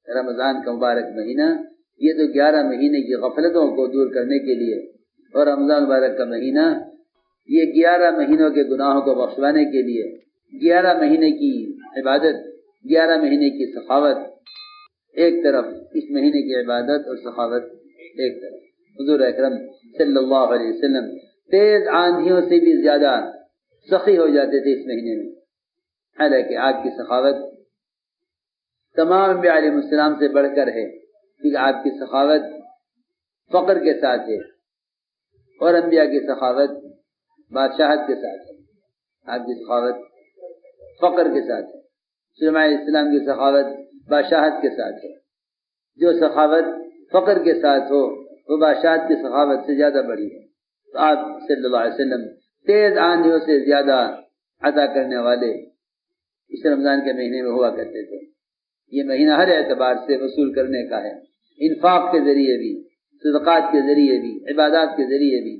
رمضان کا مبارک مہینہ یہ تو 11 مہینے کی غفلتوں کو دور کرنے کے لیے، اور رمضان مبارک کا مہینہ یہ 11 مہینوں کے گناہوں کو بخشوانے کے لیے، 11 مہینے کی عبادت، 11 مہینے کی سخاوت ایک طرف، اس مہینے کی عبادت اور سخاوت ایک طرف۔ حضور اکرم صلی اللہ علیہ وسلم تیز آندھیوں سے بھی زیادہ سخی ہو جاتے تھے اس مہینے میں، حالانکہ آپ کی سخاوت تمام انبیاء علیہ السلام سے بڑھ کر ہے، کیونکہ آپ کی سخاوت فقر کے ساتھ ہے، اور انبیاء کی سخاوت بادشاہت کے ساتھ ہے۔ آپ کی سخاوت فقر کے ساتھ ہے، سلیمان علیہ السلام کی سخاوت بادشاہت کے ساتھ ہے۔ جو سخاوت فقر کے ساتھ ہو وہ بادشاہت کی سخاوت سے زیادہ بڑی ہے۔ تو آپ صلی اللہ علیہ وسلم تیز آندھیوں سے زیادہ عطا کرنے والے اس رمضان کے مہینے میں ہوا کرتے تھے۔ یہ مہینہ ہر اعتبار سے وصول کرنے کا ہے، انفاق کے ذریعے بھی، صدقات کے ذریعے بھی، عبادات کے ذریعے بھی،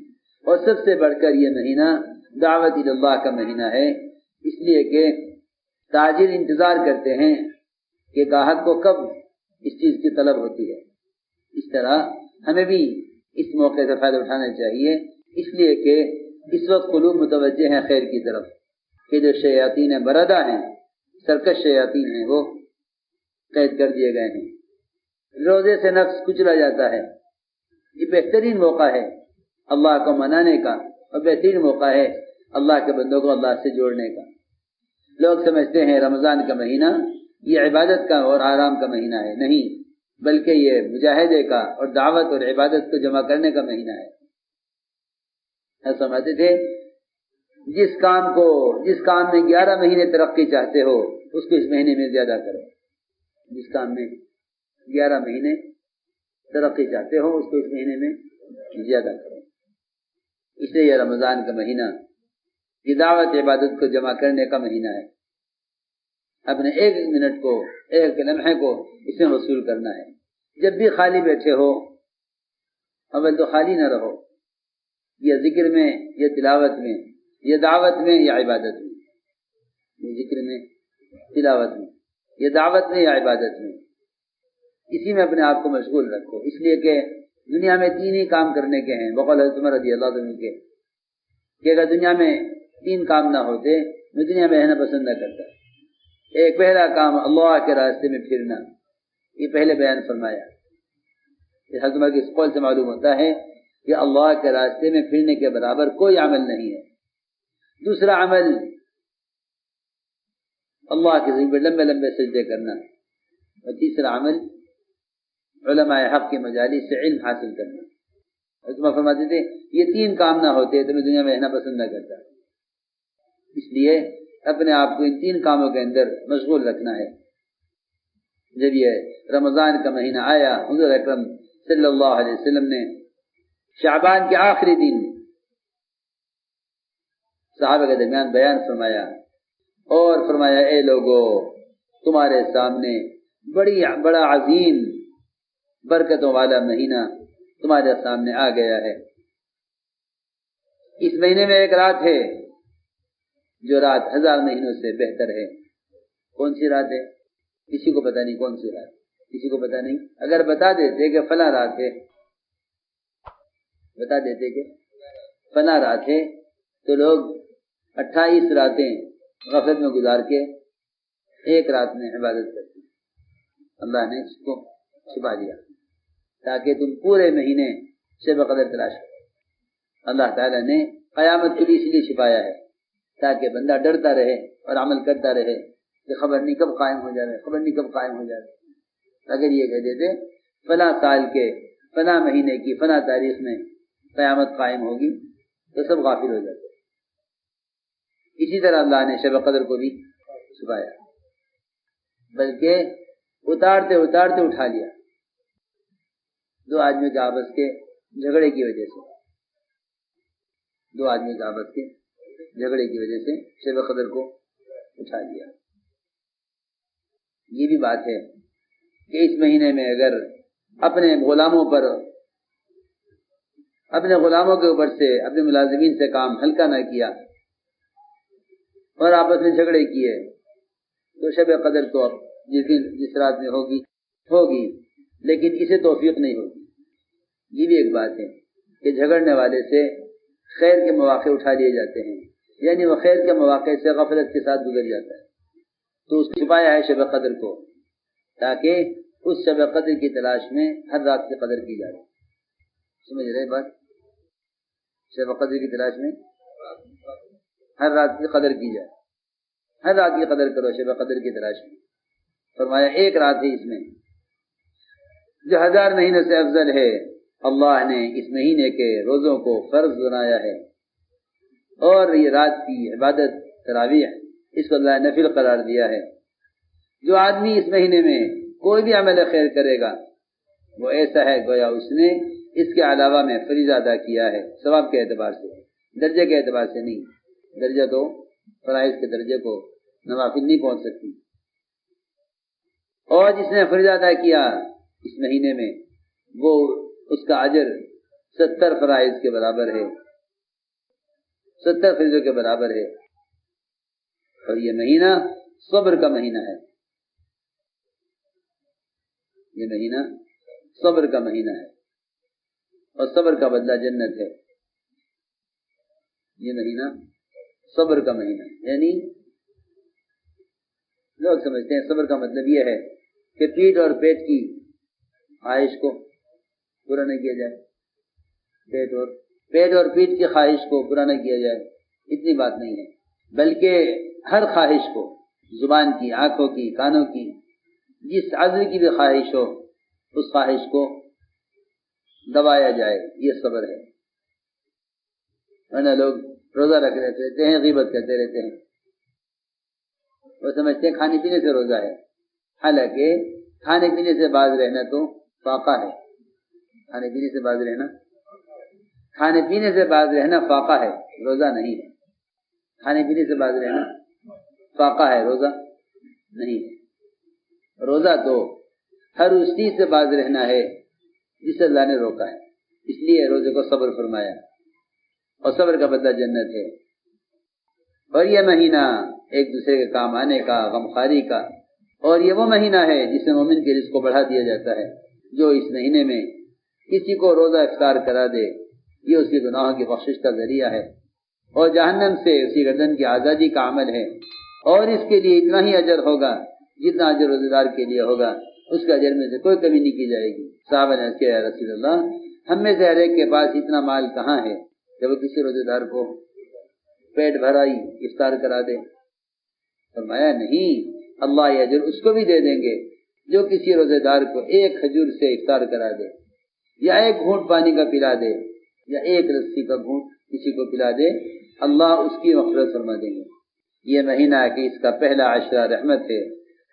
اور سب سے بڑھ کر یہ مہینہ دعوت اللہ کا مہینہ ہے، اس لیے کہ تاجر انتظار کرتے ہیں کہ گاہک کو کب اس چیز کی طلب ہوتی ہے۔ اس طرح ہمیں بھی اس موقع سے فائدہ اٹھانا چاہیے، اس لیے کہ اس وقت قلوب متوجہ ہیں خیر کی طرف، کہ جو شیاطین مردہ ہیں، سرکش شیاطین ہیں، وہ قید کر دیے گئے ہیں، روزے سے نفس کچلا جاتا ہے۔ یہ بہترین موقع ہے اللہ کو منانے کا، اور بہترین موقع ہے اللہ کے بندوں کو اللہ سے جوڑنے کا۔ لوگ سمجھتے ہیں رمضان کا مہینہ یہ عبادت کا اور آرام کا مہینہ ہے، نہیں، بلکہ یہ مجاہدے کا اور دعوت اور عبادت کو جمع کرنے کا مہینہ ہے۔ سمجھتے تھے جس کام میں 11 مہینے ترقی چاہتے ہو اس کو اس مہینے میں زیادہ کرو، جس کام میں 11 مہینے ترقی چاہتے ہو اس کو اس مہینے میں زیادہ کرو۔ اس لیے یہ رمضان کا مہینہ یہ دعوت عبادت کو جمع کرنے کا مہینہ ہے۔ اپنے ایک منٹ کو، ایک لمحے کو اس میں وصول کرنا ہے۔ جب بھی خالی بیٹھے ہو، اول تو خالی نہ رہو، یا ذکر میں، یا تلاوت میں، یا دعوت میں، یا عبادت میں، ذکر میں، تلاوت میں، یا دعوت میں، یا عبادت میں، اسی میں اپنے آپ کو مشغول رکھو، اس لیے کہ دنیا میں 3 ہی کام کرنے کے ہیں، بقول حضرت عمر رضی اللہ عنہ کے، کہ اگر دنیا میں 3 کام نہ ہوتے میں دنیا میں رہنا پسند نہ کرتا۔ ایک پہلا کام اللہ کے راستے میں پھرنا، یہ پہلے بیان فرمایا۔ حضرت عمر کی اس قول سے معلوم ہوتا ہے کہ اللہ کے راستے میں پھرنے کے برابر کوئی عمل نہیں ہے۔ دوسرا عمل اللہ کے ذکر لمبے لمبے سجدے کرنا، اور تیسرا عمل علماء حق کی مجالس سے علم حاصل کرنا۔ حضرت عمر فرماتے تھے یہ 3 کام نہ ہوتے تو میں دنیا میں رہنا پسند نہ کرتا، اس لیے اپنے آپ کو ان 3 کاموں کے اندر مشغول رکھنا ہے۔ جب یہ رمضان کا مہینہ آیا، حضور اکرم صلی اللہ علیہ وسلم نے شعبان کے آخری دن صحابہ کے درمیان بیان فرمایا اور فرمایا اے لوگو، تمہارے سامنے بڑا عظیم برکتوں والا مہینہ تمہارے سامنے آ گیا ہے۔ اس مہینے میں ایک رات ہے جو رات 1000 مہینوں سے بہتر ہے۔ کون سی رات ہے؟ کسی کو پتہ نہیں کون سی رات، کسی کو پتہ نہیں۔ اگر بتا دیتے کہ فلاں رات ہے، بتا دیتے کہ فلاں رات ہے، تو لوگ 28 راتیں غفلت میں گزار کے ایک رات میں عبادت کرتے۔ اللہ نے اس کو چھپا دیا تاکہ تم پورے مہینے شب قدر تلاش کرو۔ اللہ تعالیٰ نے قیامت کے لیے اس لیے چھپایا ہے تاکہ بندہ ڈرتا رہے اور عمل کرتا رہے کہ خبر نہیں کب قائم ہو جائے، خبر نہیں کب قائم ہو جائے۔ اگر یہ کہہ دیتے فلاں سال کے فلاں مہینے کی فلاں تاریخ میں قیامت قائم ہوگی تو سب غافل ہو جاتے۔ اسی طرح اللہ نے شب قدر کو بھی چھپایا، بلکہ اتارتے اتارتے اٹھا لیا 2 آدمی کے آپس کے جھگڑے کی وجہ سے، 2 آدمی کے آپس کے جھگڑے کی وجہ سے شب قدر کو اٹھا لیا۔ یہ بھی بات ہے کہ اس مہینے میں اگر اپنے غلاموں کے اوپر سے، اپنے ملازمین سے کام ہلکا نہ کیا اور آپس میں جھگڑے کیے تو شب قدر تو جس رات میں ہوگی ہوگی لیکن اسے توفیق نہیں ہوگی. یہ بھی ایک بات ہے کہ جھگڑنے والے سے خیر کے مواقع اٹھا لیے جاتے ہیں، یعنی وہ خیر کے مواقع سے غفلت کے ساتھ گزر جاتا ہے. تو اس چھپایا ہے شب قدر کو تاکہ اس شب قدر کی تلاش میں ہر رات کی قدر کی جائے. سمجھ رہے بات؟ شب قدر کی تلاش میں ہر رات کی قدر کی جائے، ہر رات کی قدر کرو شب قدر کی تلاش میں. فرمایا ایک رات ہے اس میں جو 1000 مہینے سے افضل ہے. اللہ نے اس مہینے کے روزوں کو فرض بنایا ہے، اور یہ رات کی عبادت تراویح اس کو اللہ نے نفل قرار دیا ہے. جو آدمی اس مہینے میں کوئی بھی عمل خیر کرے گا وہ ایسا ہے گویا اس نے اس کے علاوہ میں فریضہ ادا کیا ہے، ثواب کے اعتبار سے، درجے کے اعتبار سے نہیں. درجہ تو فرائض کے درجے کو نوافل نہیں پہنچ سکتی. اور جس نے فریضہ ادا کیا اس مہینے میں وہ اس کا اجر 70 فرائض کے برابر ہے، 70 فریضوں کے برابر ہے. اور یہ مہینہ صبر کا مہینہ ہے، یہ مہینہ صبر کا مہینہ ہے، اور صبر کا بدلہ جنت ہے. یہ مہینہ صبر کا مہینہ ہے. یعنی لوگ سمجھتے ہیں صبر کا مطلب یہ ہے کہ پیٹ اور پیٹ کی خواہش کو پورا نہ کیا جائے، پیٹ اور پیٹ کی خواہش کو پورا نہ کیا جائے. اتنی بات نہیں ہے، بلکہ ہر خواہش کو، زبان کی، آنکھوں کی، کانوں کی، جس عضو کی بھی خواہش ہو اس خواہش کو دبایا جائے. یہ صبر ہے. ورنہ لوگ روزہ رکھ رہتے ہیں، غیبت کرتے رہتے ہیں، وہ سمجھتے ہیں کھانے پینے سے روزہ ہے. حالانکہ کھانے پینے سے باز رہنا تو فاقہ ہے. کھانے پینے سے باز رہنا، کھانے پینے سے باز رہنا فاقہ ہے، روزہ نہیں ہے. کھانے پینے سے باز رہنا فاقہ ہے، روزہ نہیں ہے. روزہ تو ہر اس چیز سے باز رہنا ہے جسے اللہ نے روکا ہے. اس لیے روزے کو صبر فرمایا، اور صبر کا بدلہ جنت ہے. اور یہ مہینہ ایک دوسرے کے کام آنے کا، غمخواری کا، اور یہ وہ مہینہ ہے جس میں مومن کے رزق کو بڑھا دیا جاتا ہے. جو اس مہینے میں کسی کو روزہ افطار کرا دے یہ اس کے گناہوں کی بخشش کا ذریعہ ہے، اور جہنم سے اسی گردن کی آزادی کا عمل ہے. اور اس کے لیے اتنا ہی اجر ہوگا جتنا اجر روزے دار کے لیے ہوگا، اس کے اجر میں سے کوئی کمی نہیں کی جائے گی. صحابہ نے کہا یا رسول اللہ، ہم میں سے ہر ایک کے پاس اتنا مال کہاں ہے کہ وہ کسی روزے دار کو پیٹ بھرائی افطار کرا دے؟ فرمایا نہیں، اللہ یہ اجر اس کو بھی دے دیں گے جو کسی روزے دار کو ایک کھجور سے افطار کرا دے، یا ایک گھونٹ پانی کا پلا دے، یا ایک لسی کا گھونٹ کسی کو پلا دے، اللہ اس کی مغفرت فرما دیں گے. یہ مہینہ کہ اس کا پہلا عشرہ رحمت ہے،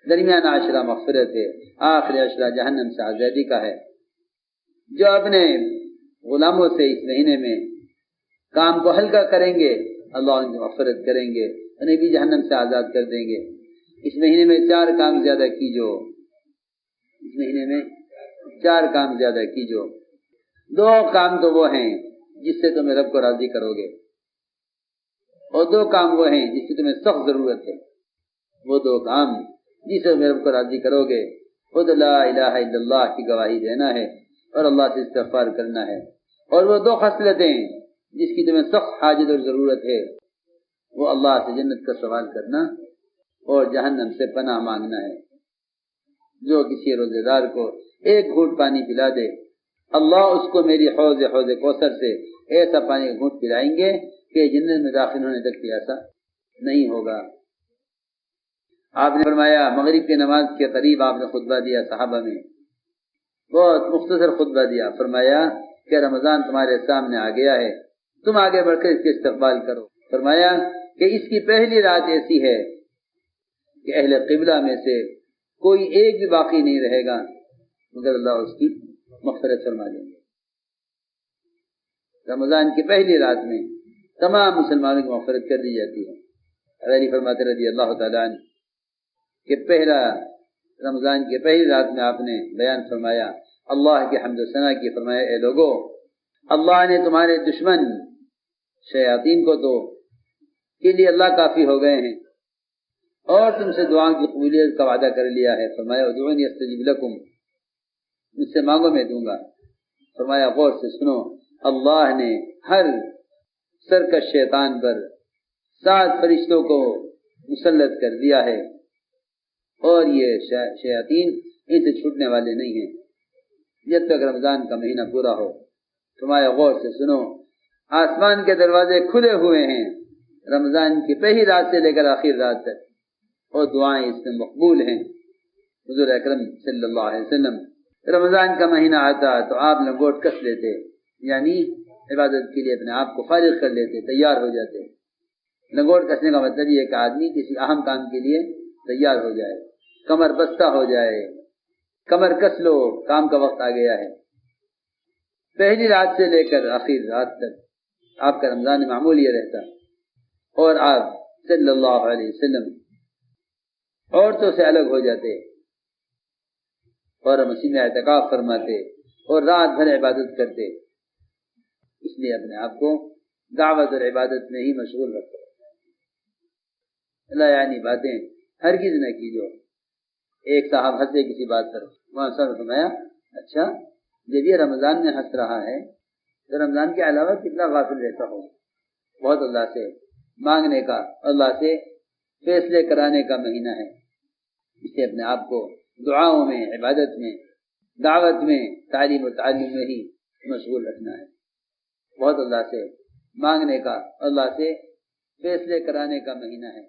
درمیانہ عشرہ مغفرت ہے، آخری عشرہ جہنم سے آزادی کا ہے. جو اپنے غلاموں سے اس مہینے میں کام کو ہلکا کریں گے اللہ ان کی مغفرت کریں گے، انہیں بھی جہنم سے آزاد کر دیں گے. اس مہینے میں 4 کام زیادہ کیجو، اس مہینے میں 4 کام زیادہ کیجو. 2 کام تو وہ ہیں جس سے تمہیں رب کو راضی کرو گے، اور 2 کام وہ ہیں جس کی تمہیں سخت ضرورت ہے. وہ 2 کام جس سے تمہیں رب کو راضی کرو گے وہ تو لا الہ الا اللہ کی گواہی دینا ہے اور اللہ سے استغفار کرنا ہے. اور وہ 2 خصلتیں جس کی تمہیں سخت حاجت اور ضرورت ہے وہ اللہ سے جنت کا سوال کرنا اور جہنم سے پناہ مانگنا ہے. جو کسی روزے دار کو ایک گھونٹ پانی پلا دے اللہ اس کو میری حوض کوثر سے ایسا پانی کا گھونٹ پلائیں گے کہ جنت میں داخل ہونے تک پیاسا نہیں ہوگا. آپ نے فرمایا مغرب کی نماز کے قریب آپ نے خطبہ دیا صحابہ میں، بہت مختصر خطبہ دیا. فرمایا کہ رمضان تمہارے سامنے آ گیا ہے، تم آگے بڑھ کر اس کے استقبال کرو. فرمایا کہ اس کی پہلی رات ایسی ہے کہ اہل قبلہ میں سے کوئی ایک بھی باقی نہیں رہے گا مگر اللہ اس کی مغفرت فرما دیں گے. رمضان کی پہلی رات میں تمام مسلمانوں کی مغفرت کر دی جاتی ہے. علی فرماتے رضی اللہ تعالیٰ عنہ کہ پہلا رمضان کی پہلی رات میں آپ نے بیان فرمایا اللہ کی حمد و ثنا کی. فرمایا اے لوگو، اللہ نے تمہارے دشمن شیاطین کو تو کے لیے اللہ کافی ہو گئے ہیں اور تم سے دعا کی قبولیت کا وعدہ کر لیا ہے. فرمایا ادعونی استجب لکم، مجھ سے مانگو میں دوں گا۔ فرمایا غور سے سنو، اللہ نے ہر سرکش شیطان پر 7 فرشتوں کو مسلط کر دیا ہے، اور یہ شیاطین ان سے چھوٹنے والے نہیں ہیں جب تک رمضان کا مہینہ پورا ہو۔ فرمایا غور سے سنو، آسمان کے دروازے کھلے ہوئے ہیں رمضان کی پہلی رات سے لے کر آخر رات تک، اور دعائیں اس میں مقبول ہیں۔ حضور اکرم صلی اللہ علیہ وسلم رمضان کا مہینہ آتا تو آپ لنگوٹ کس لیتے، یعنی عبادت کے لیے اپنے آپ کو فارغ کر لیتے، تیار ہو جاتے۔ لنگوٹ کسنے کا مطلب یہ ہے کہ آدمی کسی اہم کام کے لیے تیار ہو جائے، کمر بستہ ہو جائے، کمر کس لو، کام کا وقت آ گیا ہے۔ پہلی رات سے لے کر آخر رات تک آپ کا رمضان معمول یہ رہتا، اور آپ صلی اللہ علیہ وسلم عورتوں سے الگ ہو جاتے اور مسجد میں اعتکاف فرماتے اور رات بھر عبادت کرتے۔ اس لیے اپنے آپ کو دعوت اور عبادت میں ہی مشغول رکھو، لا یعنی باتیں ہرگز نہ کیجو۔ ایک صاحب ہنسے کسی بات پر، وہاں سر فرمایا اچھا جب یہ رمضان میں ہنس رہا ہے تو رمضان کے علاوہ کتنا غافل رہتا ہو، بہت اللہ سے مانگنے کا، اللہ سے فیصلے کرانے کا مہینہ ہے۔ اسے اپنے آپ کو دعاؤں میں، عبادت میں، دعوت میں، تعلیم و تعلم میں ہی مشغول رکھنا ہے۔ بہت اللہ سے مانگنے کا، اللہ سے فیصلے کرانے کا مہینہ ہے۔